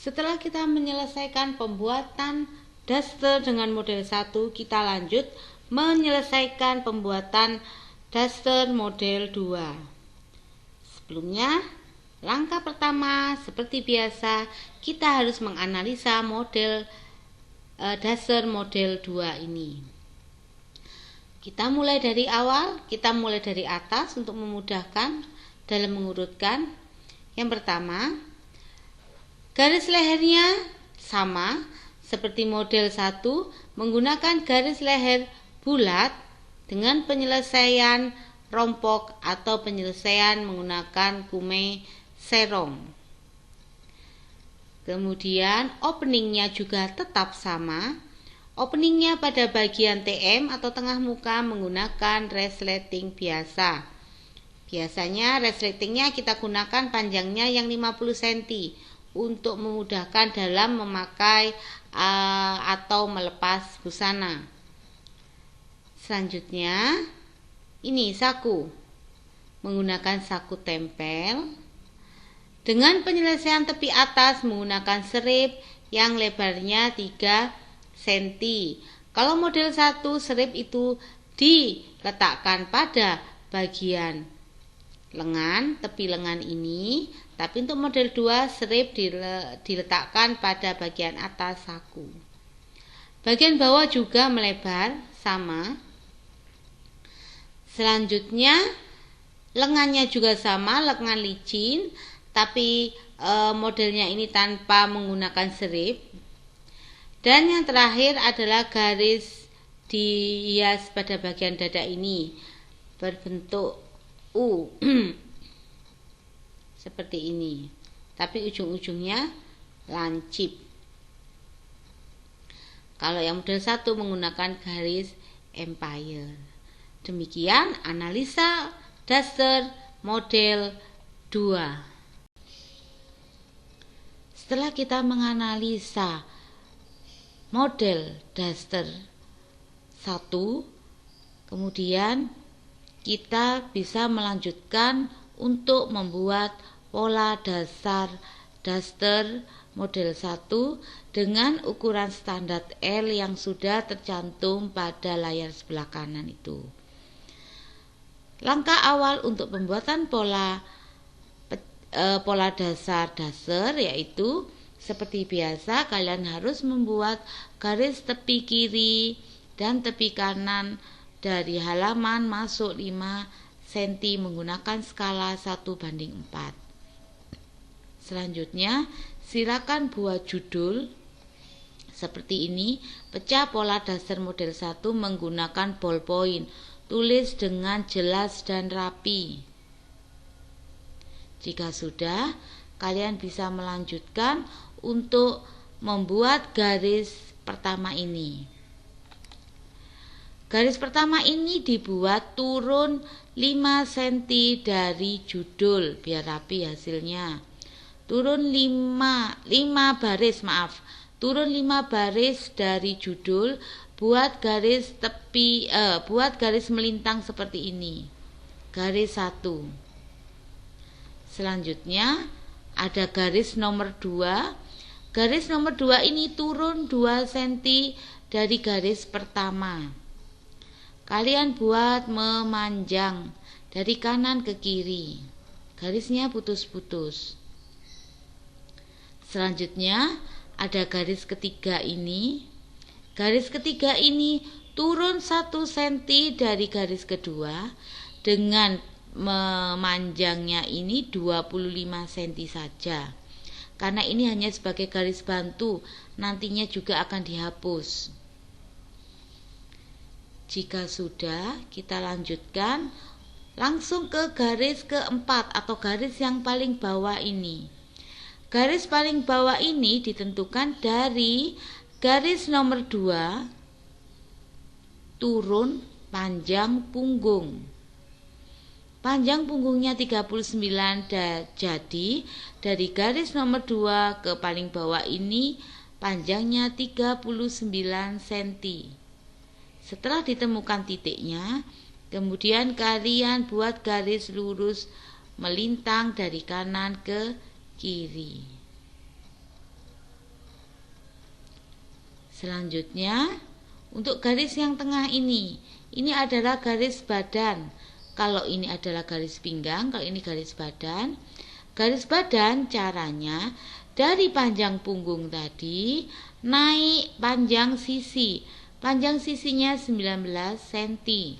Setelah kita menyelesaikan pembuatan daster dengan model 1, kita lanjut menyelesaikan pembuatan daster model 2. Sebelumnya, langkah pertama seperti biasa, kita harus menganalisa model daster model 2 ini. Kita mulai dari awal, kita mulai dari atas untuk memudahkan dalam mengurutkan. Yang pertama, garis lehernya sama seperti model 1, menggunakan garis leher bulat dengan penyelesaian rompok atau penyelesaian menggunakan kume serong. Kemudian openingnya juga tetap sama. Openingnya pada bagian TM atau tengah muka menggunakan resleting biasa. Biasanya resletingnya kita gunakan panjangnya yang 50 cm untuk memudahkan dalam memakai atau melepas busana. Selanjutnya, ini saku. Menggunakan saku tempel. Dengan penyelesaian tepi atas menggunakan serip yang lebarnya 3 cm. Kalau model 1, serip itu diletakkan pada bagian lengan, tepi lengan ini. Tapi untuk model 2, serip diletakkan pada bagian atas saku. Bagian bawah juga melebar, sama. Selanjutnya, lengannya juga sama, lengan licin, tapi modelnya ini tanpa menggunakan serip. Dan yang terakhir adalah garis dihias pada bagian dada ini berbentuk U seperti ini, tapi ujung-ujungnya lancip. Kalau yang model 1 menggunakan garis empire. Demikian analisa daster model 2. Setelah kita menganalisa model daster 1, kemudian kita bisa melanjutkan untuk membuat pola dasar daster model 1 dengan ukuran standar L yang sudah tercantum pada layar sebelah kanan itu. Langkah awal untuk pembuatan pola dasar daster yaitu seperti biasa, kalian harus membuat garis tepi kiri dan tepi kanan dari halaman masuk 5 cm menggunakan skala 1:4. Selanjutnya, silakan buat judul seperti ini. Pecah pola dasar model 1 menggunakan ballpoint. Tulis dengan jelas dan rapi. Jika sudah, kalian bisa melanjutkan untuk membuat garis pertama ini. Garis pertama ini dibuat turun 5 cm dari judul biar rapi hasilnya. Turun 5 baris dari judul, buat garis tepi buat garis melintang seperti ini. Garis 1. Selanjutnya ada garis nomor 2. Garis nomor 2 ini turun 2 cm dari garis pertama. Kalian buat memanjang dari kanan ke kiri. Garisnya putus-putus. Selanjutnya ada garis ketiga ini. Garis ketiga ini turun 1 cm dari garis kedua dengan memanjangnya ini 25 cm saja. Karena ini hanya sebagai garis bantu, nantinya juga akan dihapus. Jika sudah, kita lanjutkan langsung ke garis keempat atau garis yang paling bawah ini. Garis paling bawah ini ditentukan dari garis nomor 2 turun panjang punggung. Panjang punggungnya 39, jadi dari garis nomor 2 ke paling bawah ini panjangnya 39 cm. Setelah ditemukan titiknya, kemudian kalian buat garis lurus melintang dari kanan ke kiri. Selanjutnya, untuk garis yang tengah ini adalah garis badan. Kalau ini adalah garis pinggang, kalau ini garis badan. Garis badan caranya dari panjang punggung tadi naik panjang sisi. Panjang sisinya 19 cm.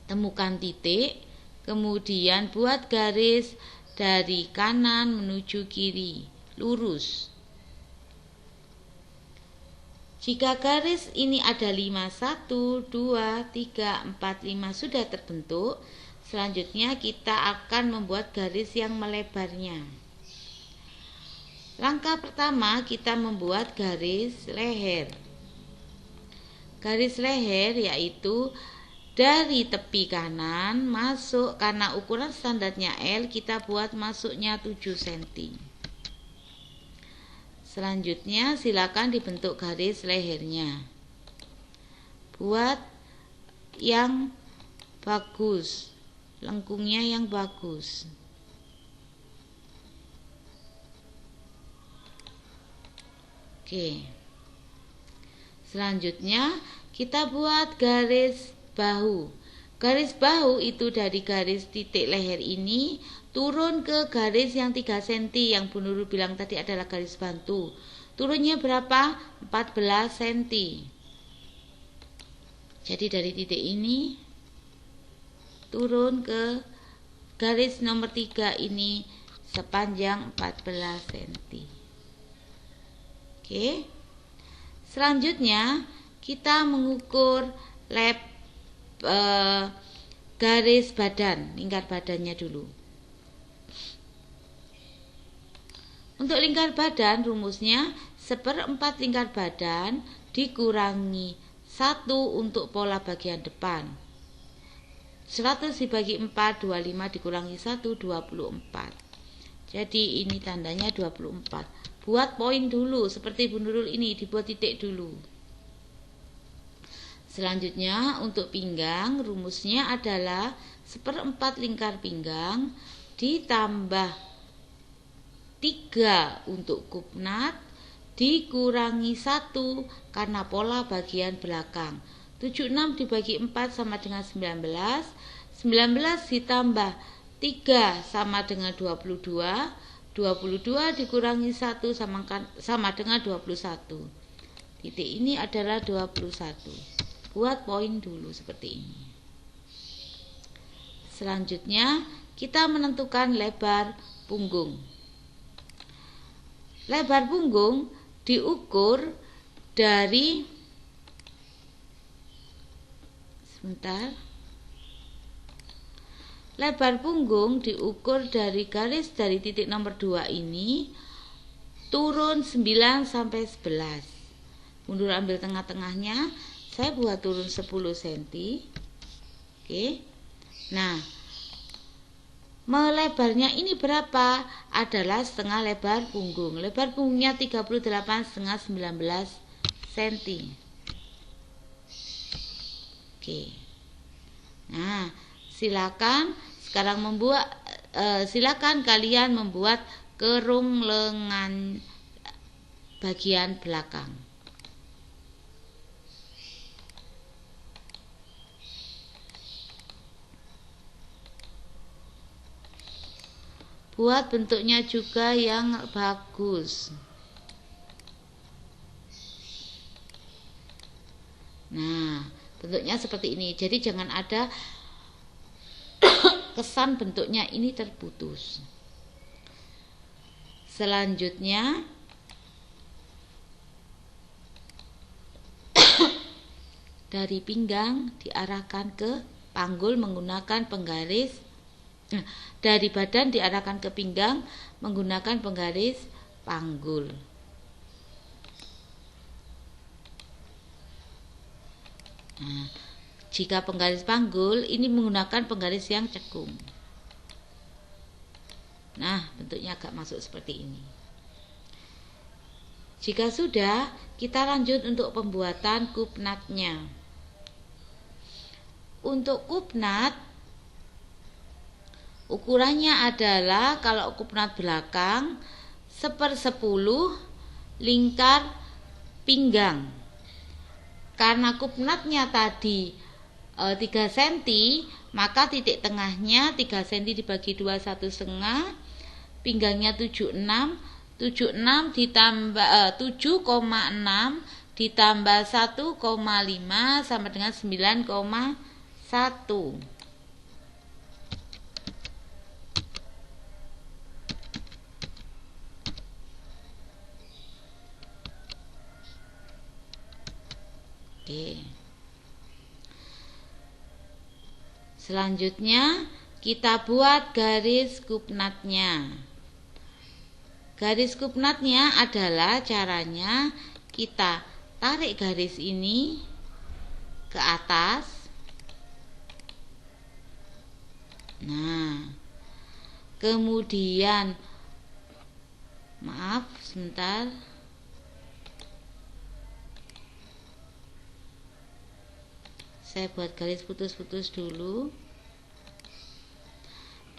Temukan titik, kemudian buat garis dari kanan menuju kiri, lurus. Jika garis ini ada 5, 1, 2, 3, 4, 5 sudah terbentuk, selanjutnya kita akan membuat garis yang melebarnya. Langkah pertama kita membuat garis leher. Garis leher yaitu dari tepi kanan masuk, karena ukuran standarnya L, kita buat masuknya 7 cm. Selanjutnya silakan dibentuk garis lehernya. Buat yang bagus, lengkungnya yang bagus. Oke. Selanjutnya kita buat garis bahu. Garis bahu itu dari garis titik leher ini turun ke garis yang 3 cm yang Bu Nurul bilang tadi adalah garis bantu. Turunnya berapa? 14 cm. Jadi dari titik ini turun ke garis nomor 3 ini sepanjang 14 cm. Oke. Selanjutnya kita mengukur garis badan, lingkar badannya dulu. Untuk lingkar badan rumusnya 1/4 lingkar badan dikurangi 1 untuk pola bagian depan. 100 dibagi 4, 25 dikurangi 1, 24. Jadi ini tandanya 24. Buat poin dulu, seperti Bu Nurul ini, dibuat titik dulu. Selanjutnya untuk pinggang, rumusnya adalah 1/4 lingkar pinggang ditambah 3 untuk kupnat dikurangi 1 karena pola bagian belakang. 76 dibagi 4 sama dengan 19. 19 ditambah 3 sama dengan 22. 22 dikurangi 1 sama dengan 21. Titik ini adalah 21. Buat poin dulu seperti ini. Selanjutnya kita menentukan lebar punggung. Lebar punggung diukur dari lebar punggung diukur dari garis dari titik nomor 2 ini turun 9 sampai 11. Mundur ambil tengah-tengahnya, saya buat turun 10 cm. Oke. Nah, melebarnya ini berapa? Adalah setengah lebar punggung. Lebar punggungnya 38,5 19 cm. Oke. Nah, silakan sekarang silakan kalian membuat kerung lengan bagian belakang. Buat bentuknya juga yang bagus. Nah, bentuknya seperti ini. Jadi jangan ada kesan bentuknya ini terputus. Selanjutnya dari pinggang diarahkan ke panggul menggunakan penggaris. Dari badan diarahkan ke pinggang menggunakan penggaris panggul. Nah, jika penggaris panggul ini menggunakan penggaris yang cekung. Nah, bentuknya agak masuk seperti ini. Jika sudah, kita lanjut untuk pembuatan kupnatnya. Untuk kupnat ukurannya adalah kalau kupnat belakang 1/10 lingkar pinggang. Karena kupnatnya tadi 3 cm, maka titik tengahnya 3 cm dibagi 2 1,5, pinggangnya 76 ditambah 7,6 ditambah 1,5 sama dengan 9,1. Oke. Selanjutnya kita buat garis kupnatnya. Garis kupnatnya adalah caranya kita tarik garis ini ke atas. Nah, kemudian maaf sebentar. Saya buat garis putus-putus dulu.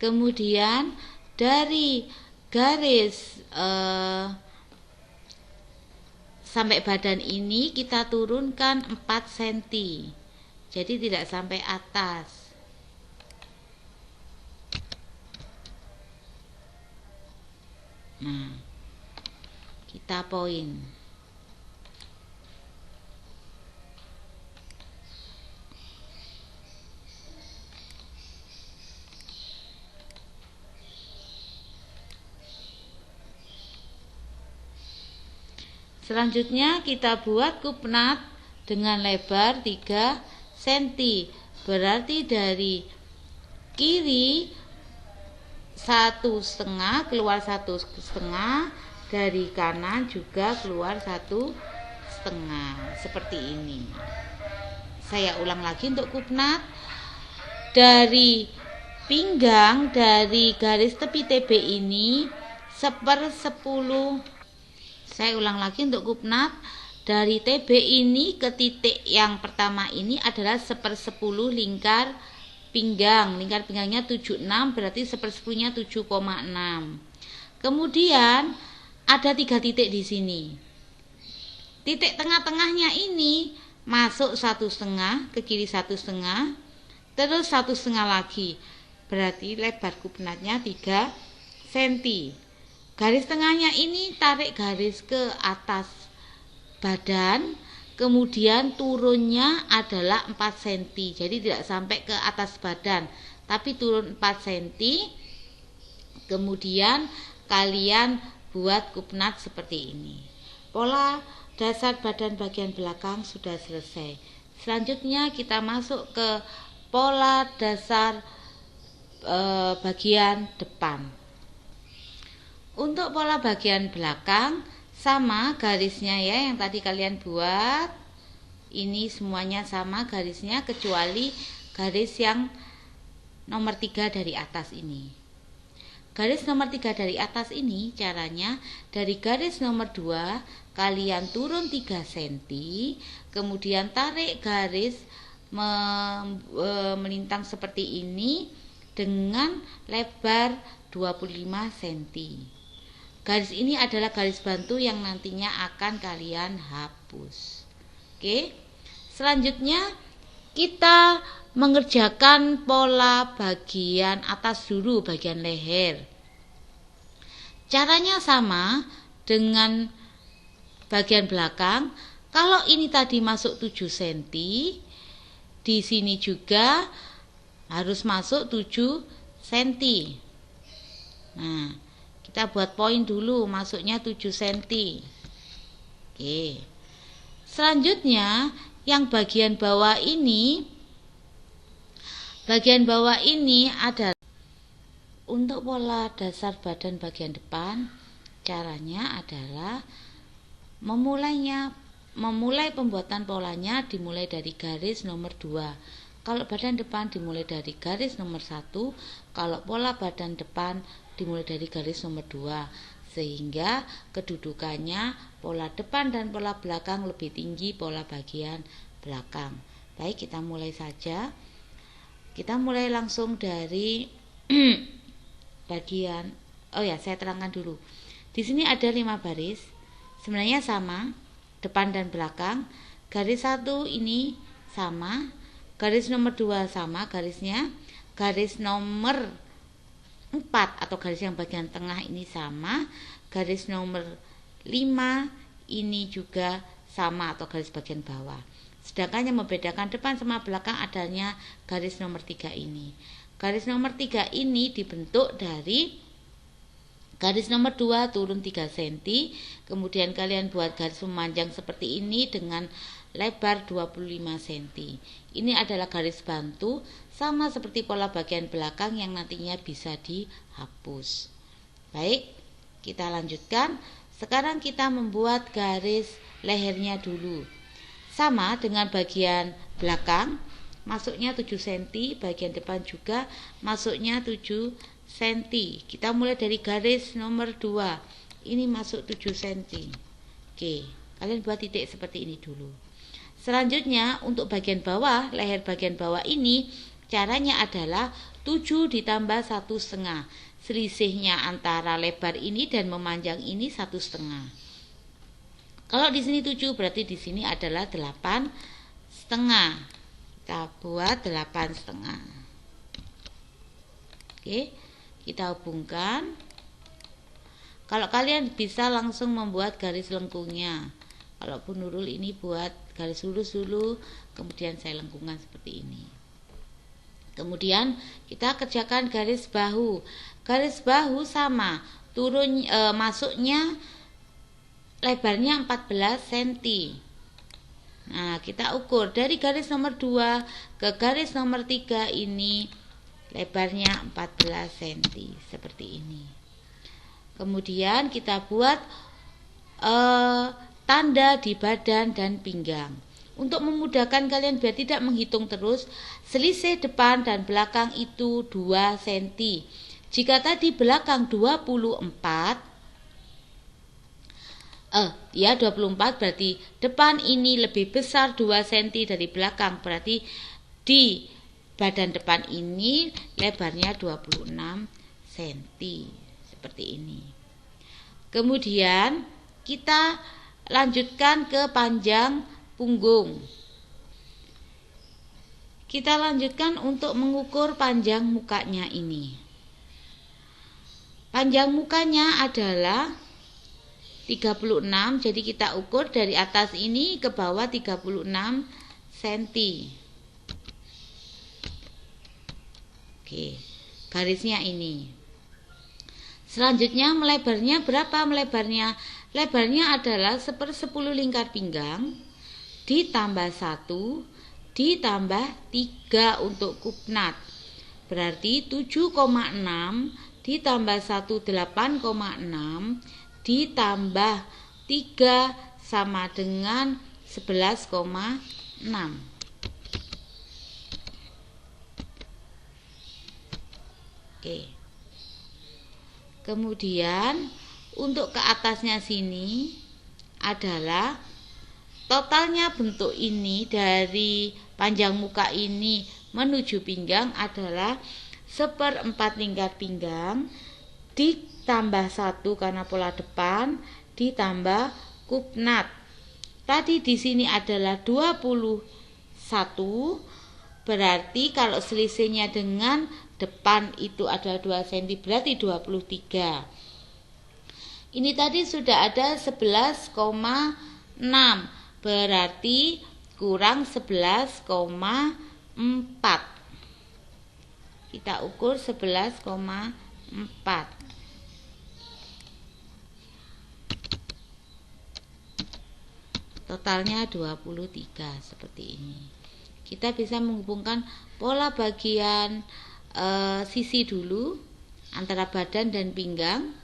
Kemudian dari garis sampai badan ini kita turunkan 4 cm. Jadi tidak sampai atas. Nah, kita poin. Selanjutnya kita buat kupnat dengan lebar 3 cm. Berarti dari kiri 1,5 keluar 1,5, dari kanan juga keluar 1,5. Seperti ini. Saya ulang lagi untuk kupnat. Dari pinggang, dari garis tepi TB ini 1/10. Saya ulang lagi untuk kupnat. Dari TB ini ke titik yang pertama ini adalah 1/10 lingkar pinggang. Lingkar pinggangnya 76, berarti 1/10-nya 7,6. Kemudian ada 3 titik di sini. Titik tengah-tengahnya ini masuk 1,5 ke kiri 1,5, terus 1,5 lagi. Berarti lebar kupnatnya 3 cm. Garis tengahnya ini tarik garis ke atas badan, kemudian turunnya adalah 4 cm. Jadi tidak sampai ke atas badan, tapi turun 4 cm. Kemudian kalian buat kupnat seperti ini. Pola dasar badan bagian belakang sudah selesai. Selanjutnya kita masuk ke pola dasar bagian depan. Untuk pola bagian belakang sama garisnya ya, yang tadi kalian buat. Ini semuanya sama garisnya kecuali garis yang nomor 3 dari atas ini. Garis nomor 3 dari atas ini caranya dari garis nomor 2 kalian turun 3 cm, kemudian tarik garis melintang seperti ini dengan lebar 25 cm. Garis ini adalah garis bantu yang nantinya akan kalian hapus. Oke. Selanjutnya kita mengerjakan pola bagian atas dulu, bagian leher. Caranya sama dengan bagian belakang. Kalau ini tadi masuk 7 cm, di sini juga harus masuk 7 cm. Nah, kita buat poin dulu, masuknya 7 cm. Oke. Selanjutnya yang bagian bawah ini adalah untuk pola dasar badan bagian depan. Caranya adalah memulai pembuatan polanya dimulai dari garis nomor 2. Kalau badan depan dimulai dari garis nomor 1, kalau pola badan depan dimulai dari garis nomor 2, sehingga kedudukannya pola depan dan pola belakang lebih tinggi pola bagian belakang. Baik, kita mulai saja. Kita mulai langsung dari bagian, saya terangkan dulu. Di sini ada 5 baris. Sebenarnya sama, depan dan belakang. Garis 1 ini sama, garis nomor 2 sama garisnya, garis nomor 4 atau garis yang bagian tengah ini sama, garis nomor 5 ini juga sama atau garis bagian bawah. Sedangkan yang membedakan depan sama belakang adanya garis nomor 3 ini. Garis nomor 3 ini dibentuk dari garis nomor 2 turun 3 cm, kemudian kalian buat garis memanjang seperti ini dengan lebar 25 cm. Ini adalah garis bantu, sama seperti pola bagian belakang yang nantinya bisa dihapus. Baik, kita lanjutkan. Sekarang kita membuat garis lehernya dulu. Sama dengan bagian belakang, masuknya 7 cm, bagian depan juga masuknya 7 cm. Kita mulai dari garis nomor 2. Ini masuk 7 cm. Oke, kalian buat titik seperti ini dulu. Selanjutnya untuk bagian bawah, leher bagian bawah ini caranya adalah 7 ditambah 1,5. Selisihnya antara lebar ini dan memanjang ini 1,5. Kalau di sini 7 berarti di sini adalah 8,5. Kita buat 8,5. Oke, kita hubungkan. Kalau kalian bisa langsung membuat garis lengkungnya. Kalau Bu Nurul ini buat garis lurus dulu, kemudian saya lengkungan seperti ini. Kemudian kita kerjakan garis bahu. Garis bahu sama, turun masuknya lebarnya 14 cm. Nah, kita ukur dari garis nomor 2 ke garis nomor 3 ini lebarnya 14 cm seperti ini. Kemudian kita buat tanda di badan dan pinggang. Untuk memudahkan kalian biar tidak menghitung terus, selisih depan dan belakang itu 2 cm. Jika tadi belakang 24 berarti depan ini lebih besar 2 cm dari belakang, berarti di badan depan ini lebarnya 26 cm seperti ini. Kemudian kita lanjutkan ke panjang punggung. Kita lanjutkan untuk mengukur panjang mukanya ini. Panjang mukanya adalah 36, jadi kita ukur dari atas ini ke bawah 36 cm. Oke, garisnya ini. Selanjutnya melebarnya berapa melebarnya? Lebarnya adalah 1/10 lingkar pinggang ditambah 1 ditambah 3 untuk kupnat. Berarti 7,6 ditambah 1 8,6 ditambah 3 sama dengan 11,6. Oke. Kemudian untuk ke atasnya sini adalah totalnya bentuk ini dari panjang muka ini menuju pinggang adalah 1/4 lingkar pinggang ditambah 1 karena pola depan ditambah kupnat. Tadi di sini adalah 21, berarti kalau selisihnya dengan depan itu adalah 2 cm berarti 23. Ini tadi sudah ada 11,6, berarti kurang 11,4. Kita ukur 11,4. Totalnya 23 seperti ini. Kita bisa menghubungkan pola bagian sisi dulu antara badan dan pinggang.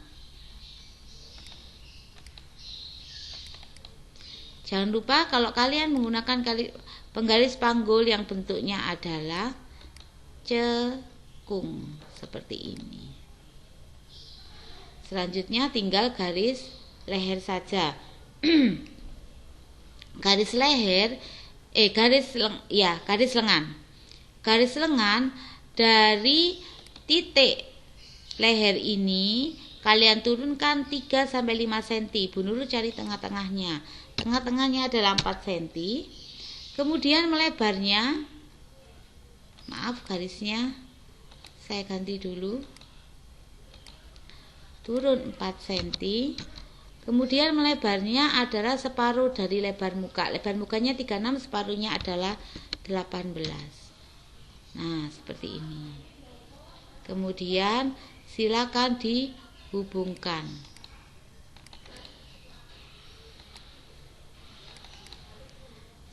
Jangan lupa kalau kalian menggunakan penggaris panggul yang bentuknya adalah cekung seperti ini. Selanjutnya tinggal garis leher saja. Garis leher garis lengan. Garis lengan dari titik leher ini Kalian turunkan 3-5 cm. Bu Nurul cari tengah-tengahnya. Tengah-tengahnya adalah 4 cm. Kemudian melebarnya, maaf garisnya saya ganti dulu, turun 4 cm. Kemudian melebarnya adalah separuh dari lebar muka. Lebar mukanya 36, separuhnya adalah 18. Nah, seperti ini. Kemudian silakan dihubungkan.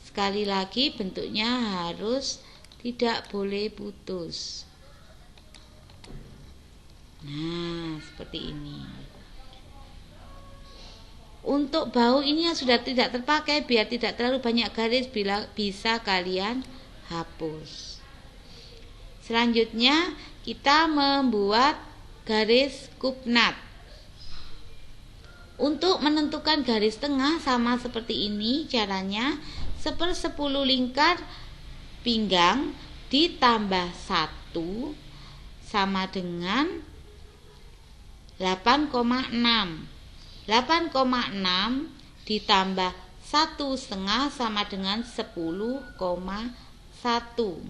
Sekali lagi bentuknya harus tidak boleh putus. Nah, seperti ini. Untuk bahu ini yang sudah tidak terpakai, biar tidak terlalu banyak garis, bisa kalian hapus. Selanjutnya kita membuat garis kupnat. Untuk menentukan garis tengah sama seperti ini caranya. 1/10 lingkar pinggang ditambah 1 sama dengan 8,6. 8,6 ditambah 1/2 sama dengan 10,1.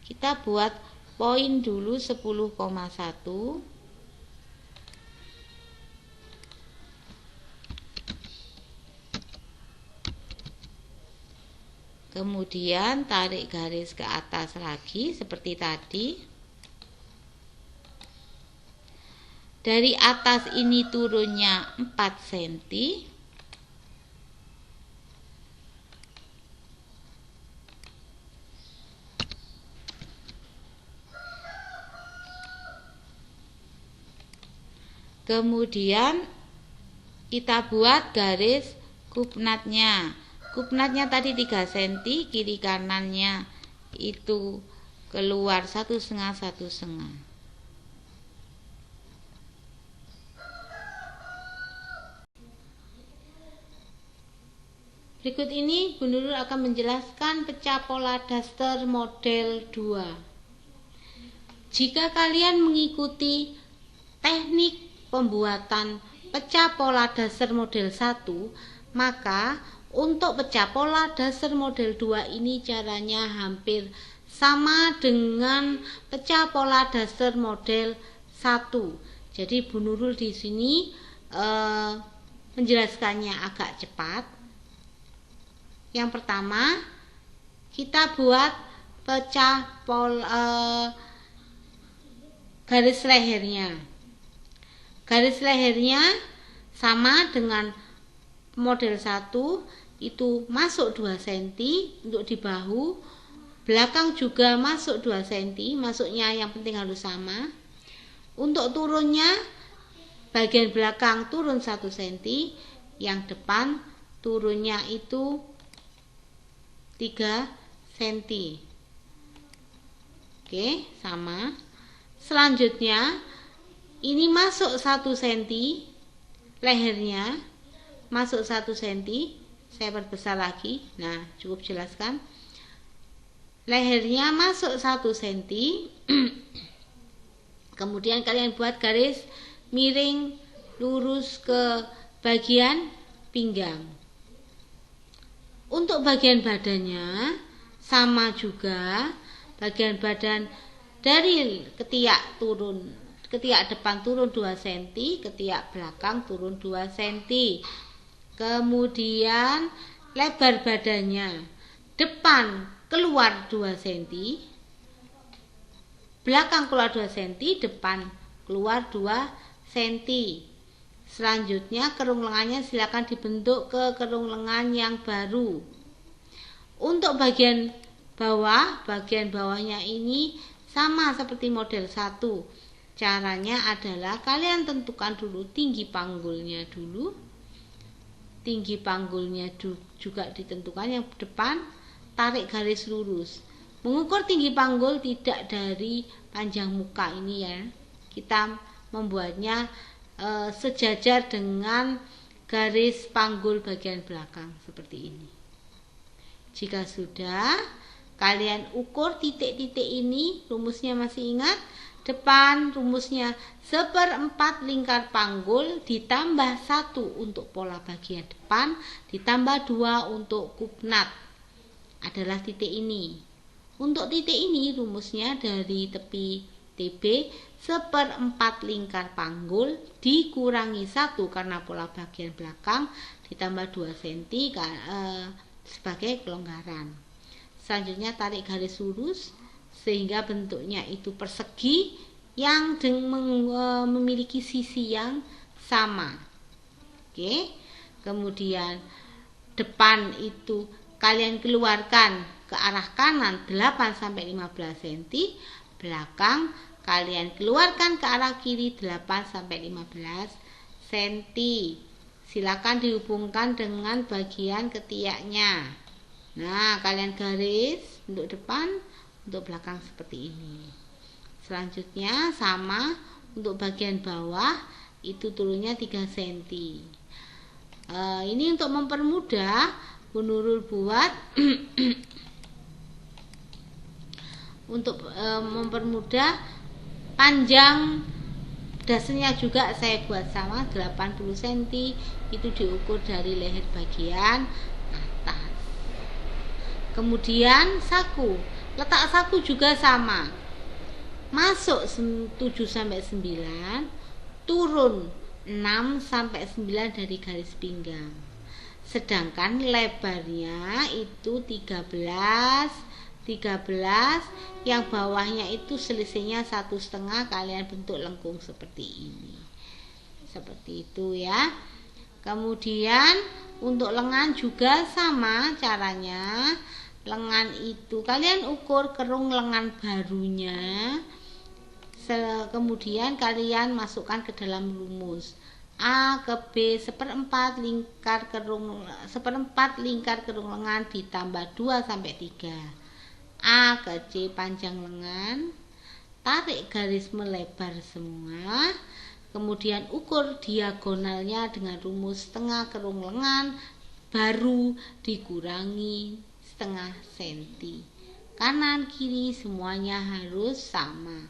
Kita buat poin dulu 10,1. Kemudian tarik garis ke atas lagi seperti tadi. Dari atas ini turunnya 4 cm. Kemudian kita buat garis kupnatnya. Kupnatnya tadi 3 cm, kiri kanannya itu keluar 1/2, 1/2. Berikut ini Bu Nurul akan menjelaskan pecah pola daster model 2. Jika kalian mengikuti teknik pembuatan pecah pola daster model 1, maka untuk pecah pola daster model 2 ini caranya hampir sama dengan pecah pola daster model 1. Jadi Bu Nurul di sini menjelaskannya agak cepat. Yang pertama, kita buat pecah garis lehernya. Garis lehernya sama dengan model 1, itu masuk 2 cm untuk di bahu. Belakang juga masuk 2 cm, masuknya yang penting harus sama. Untuk turunnya, bagian belakang turun 1 cm, yang depan turunnya itu 3 cm. Oke, sama. Selanjutnya ini masuk 1 cm, lehernya masuk 1 cm. Saya perbesar lagi. Nah, cukup jelaskan. Lehernya masuk 1 cm. Kemudian kalian buat garis miring lurus ke bagian pinggang. Untuk bagian badannya sama juga, bagian badan dari ketiak depan turun 2 cm, ketiak belakang turun 2 cm. Kemudian lebar badannya, depan keluar 2 cm, belakang keluar 2 cm, depan keluar 2 cm. Selanjutnya kerung lengannya silakan dibentuk ke kerung lengan yang baru. Untuk bagian bawahnya ini sama seperti model 1. Caranya adalah kalian tentukan dulu tinggi panggulnya dulu. Tinggi panggulnya juga ditentukan, yang depan tarik garis lurus. Mengukur tinggi panggul tidak dari panjang muka ini ya. Kita membuatnya sejajar dengan garis panggul bagian belakang seperti ini. Jika sudah, kalian ukur titik-titik ini, rumusnya masih ingat? Depan rumusnya 1/4 lingkar panggul ditambah 1 untuk pola bagian depan ditambah 2 untuk kupnat adalah titik ini. Untuk titik ini rumusnya dari tepi TB 1/4 lingkar panggul dikurangi 1 karena pola bagian belakang ditambah 2 cm sebagai kelonggaran. Selanjutnya tarik garis lurus sehingga bentuknya itu persegi yang memiliki sisi yang sama. Oke. Kemudian depan itu kalian keluarkan ke arah kanan 8-15 cm, belakang kalian keluarkan ke arah kiri 8-15 cm. Silakan dihubungkan dengan bagian ketiaknya. Nah, kalian garis untuk depan, untuk belakang seperti ini. Selanjutnya sama untuk bagian bawah itu turunnya 3 cm. Ini untuk mempermudah Bu Nurul buat untuk mempermudah panjang dasarnya juga saya buat sama 80 cm, itu diukur dari leher bagian atas. Kemudian saku, letak saku juga sama, masuk 7-9, turun 6-9 dari garis pinggang, sedangkan lebarnya itu 13, yang bawahnya itu selisihnya 1,5, kalian bentuk lengkung seperti ini, seperti itu ya. Kemudian untuk lengan juga sama caranya. Lengan itu kalian ukur kerung lengan barunya, kemudian kalian masukkan ke dalam rumus A ke B 1/4 lingkar kerung lengan ditambah 2-3. A ke C panjang lengan, tarik garis melebar semua, kemudian ukur diagonalnya dengan rumus setengah kerung lengan baru dikurangi 0,5 cm. Kanan kiri semuanya harus sama.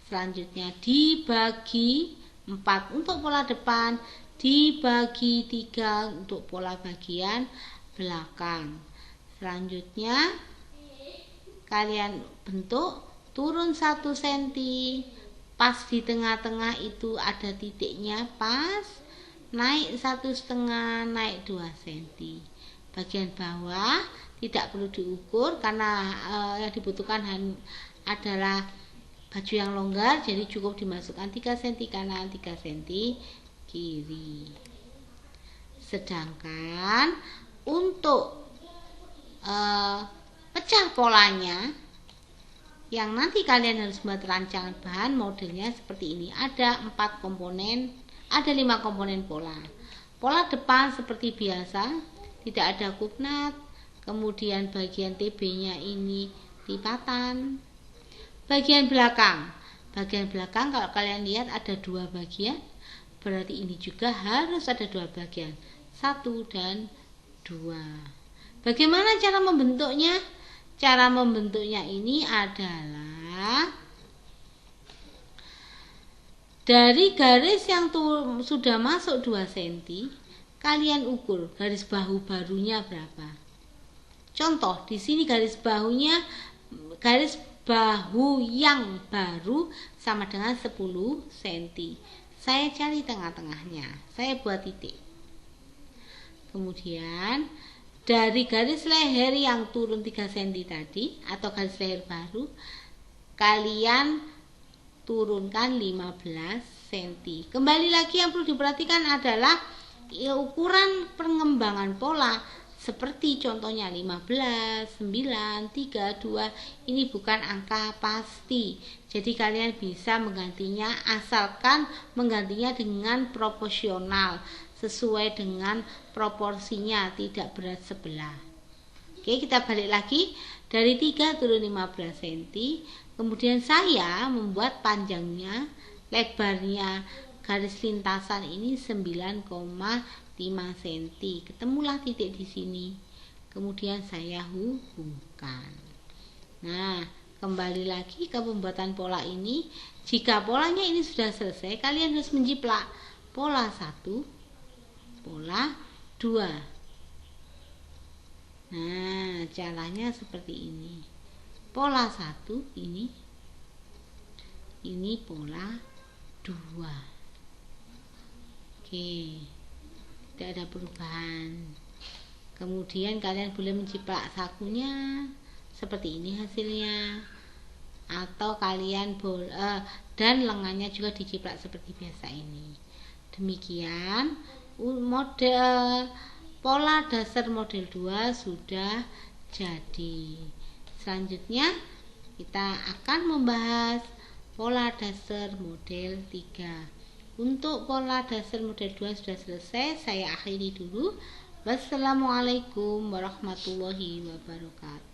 Selanjutnya dibagi 4 untuk pola depan, dibagi 3 untuk pola bagian belakang. Selanjutnya kalian bentuk turun 1 cm, pas di tengah-tengah itu ada titiknya pas, naik 1,5, naik 2 cm. Bagian bawah tidak perlu diukur karena yang dibutuhkan adalah baju yang longgar, jadi cukup dimasukkan 3 cm kanan, 3 cm kiri. Sedangkan untuk pecah polanya yang nanti kalian harus buat rancangan bahan modelnya seperti ini. Ada 5 komponen pola. Pola depan seperti biasa, tidak ada kupnat. Kemudian bagian TB-nya ini lipatan. Bagian belakang kalau kalian lihat ada 2 bagian, berarti ini juga harus ada 2 bagian, 1 dan 2. Bagaimana cara membentuknya? Cara membentuknya ini adalah dari garis yang sudah masuk 2 cm, kalian ukur garis bahu barunya berapa. Contoh, di sini garis bahu yang baru sama dengan 10 cm. Saya cari tengah-tengahnya, saya buat titik. Kemudian dari garis leher yang turun 3 cm tadi atau garis leher baru, kalian turunkan 15 cm. Kembali lagi yang perlu diperhatikan adalah ukuran pengembangan pola. Seperti contohnya 15, 9, 3, 2, ini bukan angka pasti. Jadi kalian bisa menggantinya asalkan menggantinya dengan proporsional sesuai dengan proporsinya, tidak berat sebelah. Oke, kita balik lagi dari 3 turun 15 cm. Kemudian saya membuat panjangnya, lebarnya garis lintasan ini 9,5 cm. Ketemulah titik di sini. Kemudian saya hubungkan. Nah, Kembali lagi ke pembuatan pola ini. Jika polanya ini sudah selesai, kalian harus menjiplak pola 1, pola 2. Nah, caranya seperti ini. Pola 1 ini pola 2. Oke, tidak ada perubahan. Kemudian kalian boleh menjiplak sakunya seperti ini hasilnya, atau kalian dan lengannya juga dijiplak seperti biasa ini. Demikian model pola dasar model 2 sudah jadi. Selanjutnya kita akan membahas pola dasar model 3. Untuk pola dasar model 2 sudah selesai, saya akhiri dulu. Wassalamualaikum warahmatullahi wabarakatuh.